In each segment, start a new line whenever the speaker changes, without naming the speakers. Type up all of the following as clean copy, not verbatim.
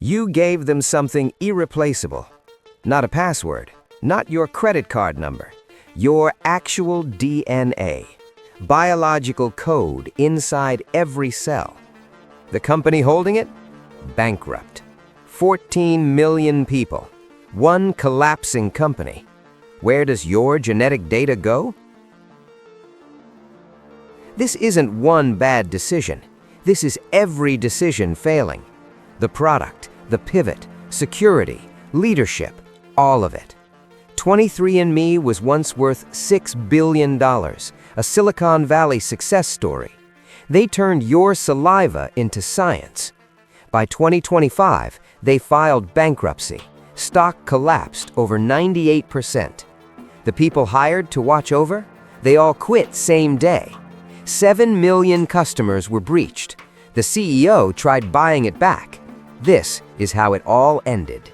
You gave them something irreplaceable. Not a password, not your credit card number, your actual DNA, biological code inside every cell. The company holding it? Bankrupt. 14 million people. One collapsing company. Where does your genetic data go? This isn't one bad decision. This is every decision failing. The product, the pivot, security, leadership, all of it. 23andMe was once worth $6 billion, a Silicon Valley success story. They turned your saliva into science. By 2025, they filed bankruptcy. Stock collapsed over 98%. The people hired to watch over? They all quit same day. 7 million customers were breached. The CEO tried buying it back. This is how it all ended.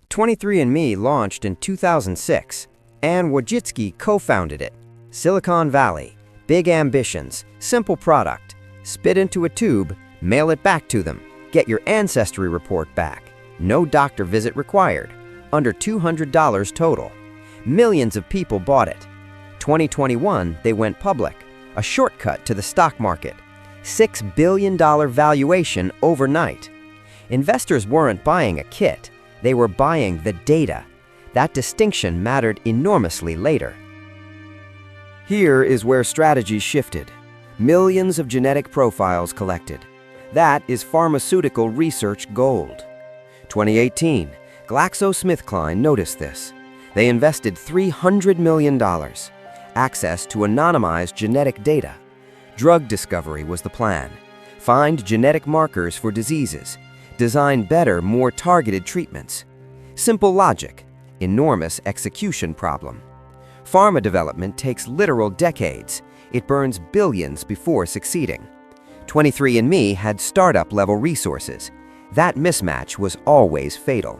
23andMe launched in 2006. Ann Wojcicki co-founded it. Silicon Valley, big ambitions, simple product. Spit into a tube, mail it back to them. Get your ancestry report back. No doctor visit required. Under $200 total. Millions of people bought it. 2021, they went public. A shortcut to the stock market. $6 billion valuation overnight. Investors weren't buying a kit. They were buying the data. That distinction mattered enormously later. Here is where strategy shifted. Millions of genetic profiles collected. That is pharmaceutical research gold. 2018, GlaxoSmithKline noticed this. They invested $300 million. Access to anonymized genetic data. Drug discovery was the plan. Find genetic markers for diseases. Design better, more targeted treatments. Simple logic, enormous execution problem. Pharma development takes literal decades. It burns billions before succeeding. 23andMe had startup-level resources. That mismatch was always fatal.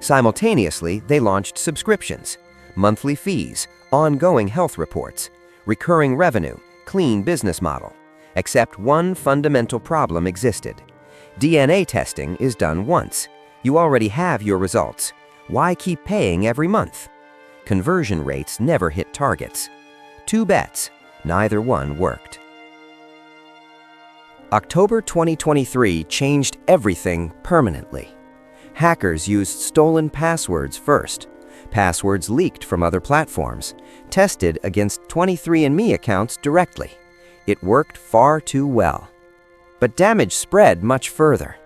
Simultaneously, they launched subscriptions, monthly fees, ongoing health reports, recurring revenue, clean business model. Except one fundamental problem existed. DNA testing is done once. You already have your results. Why keep paying every month? Conversion rates never hit targets. 2 bets, neither one worked. October 2023 changed everything permanently. Hackers used stolen passwords first. Passwords leaked from other platforms, tested against 23andMe accounts directly. It worked far too well. But damage spread much further.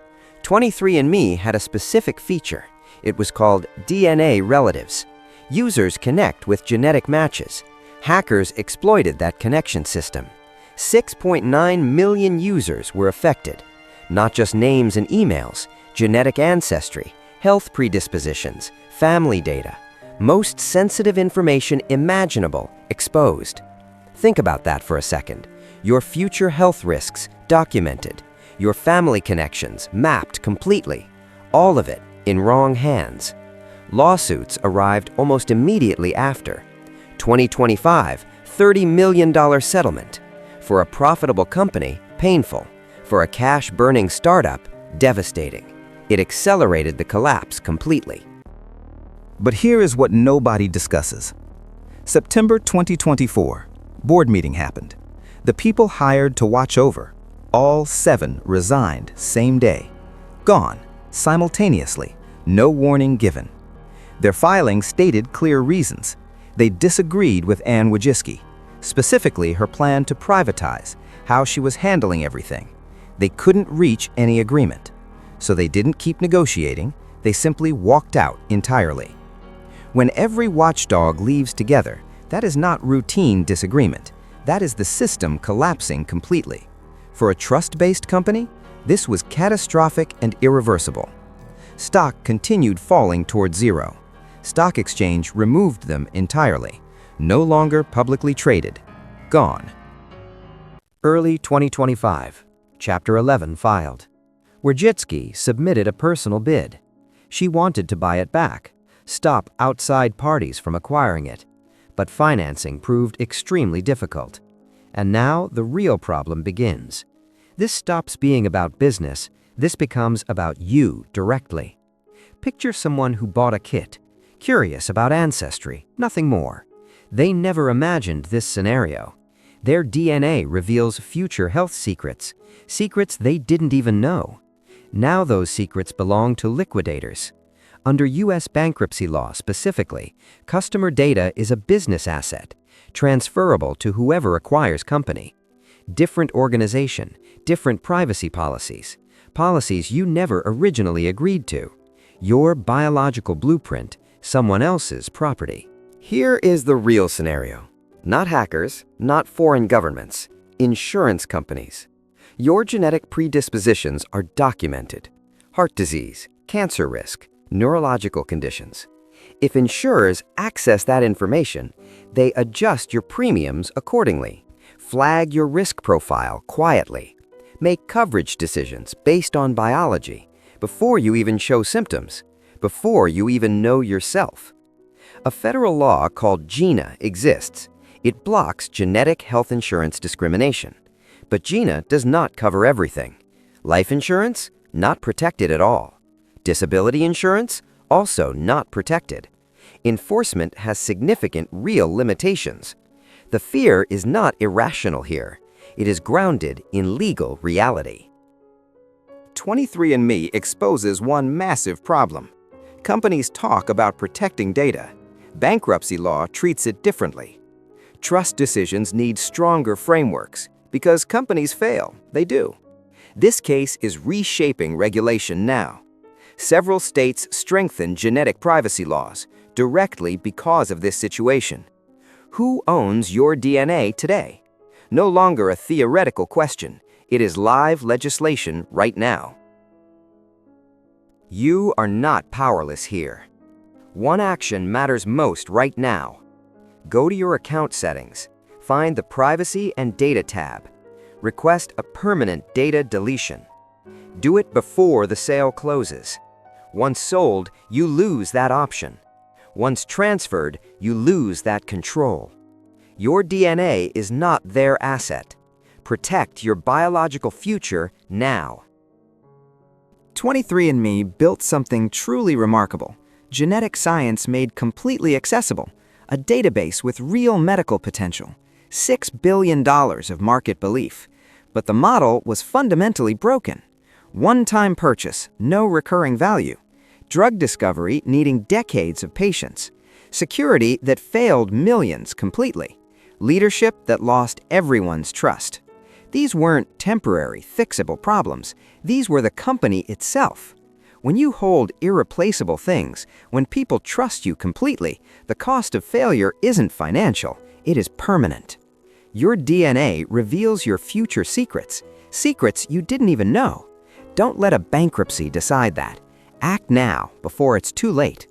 23andMe had a specific feature. It was called DNA relatives. Users connect with genetic matches. Hackers exploited that connection system. 6.9 million users were affected. Not just names and emails, genetic ancestry, health predispositions, family data. Most sensitive information imaginable exposed. Think about that for a second. Your future health risks documented. Your family connections mapped completely. All of it in wrong hands. Lawsuits arrived almost immediately after. 2025, $30 million settlement. For a profitable company, painful. For a cash-burning startup, devastating. It accelerated the collapse completely.
But here is what nobody discusses. September 2024, board meeting happened. The people hired to watch over, all 7 resigned same day. Gone, simultaneously, no warning given. Their filing stated clear reasons. They disagreed with Ann Wojcicki, specifically her plan to privatize, how she was handling everything. They couldn't reach any agreement. So they didn't keep negotiating, they simply walked out entirely. When every watchdog leaves together, that is not routine disagreement. That is the system collapsing completely. For a trust-based company, this was catastrophic and irreversible. Stock continued falling toward zero. Stock exchange removed them entirely. No longer publicly traded. Gone.
Early 2025, Chapter 11 filed. Wojcicki submitted a personal bid. She wanted to buy it back, stop outside parties from acquiring it. But financing proved extremely difficult. And now the real problem begins. This stops being about business This becomes about you directly. Picture someone who bought a kit, curious about ancestry, nothing more. They never imagined this scenario. Their DNA reveals future health secrets, secrets they didn't even know. Now those secrets belong to liquidators. Under U.S. bankruptcy law specifically, customer data is a business asset, transferable to whoever acquires company. Different organization, different privacy policies, policies you never originally agreed to. Your biological blueprint, someone else's property. Here is the real scenario. Not hackers, not foreign governments, insurance companies. Your genetic predispositions are documented. Heart disease, cancer risk, neurological conditions. If insurers access that information, they adjust your premiums accordingly, flag your risk profile quietly, make coverage decisions based on biology before you even show symptoms, before you even know yourself. A federal law called GINA exists. It blocks genetic health insurance discrimination. But GINA does not cover everything. Life insurance? Not protected at all. Disability insurance? Also not protected. Enforcement has significant real limitations. The fear is not irrational here. It is grounded in legal reality.
23andMe exposes one massive problem. Companies talk about protecting data. Bankruptcy law treats it differently. Trust decisions need stronger frameworks because companies fail, they do. This case is reshaping regulation now. Several states strengthen genetic privacy laws directly because of this situation. Who owns your DNA today? No longer a theoretical question. It is live legislation right now. You are not powerless here. One action matters most right now. Go to your account settings, find the Privacy and Data tab. Request a permanent data deletion. Do it before the sale closes. Once sold, you lose that option. Once transferred, you lose that control. Your DNA is not their asset. Protect your biological future now. 23andMe built something truly remarkable. Genetic science made completely accessible. A database with real medical potential. $6 billion of market belief. But the model was fundamentally broken. One-time purchase, no recurring value. Drug discovery needing decades of patience. Security that failed millions completely. Leadership that lost everyone's trust. These weren't temporary, fixable problems. These were the company itself. When you hold irreplaceable things, when people trust you completely, the cost of failure isn't financial, it is permanent. Your DNA reveals your future secrets, secrets you didn't even know. Don't let a bankruptcy decide that. Act now before it's too late.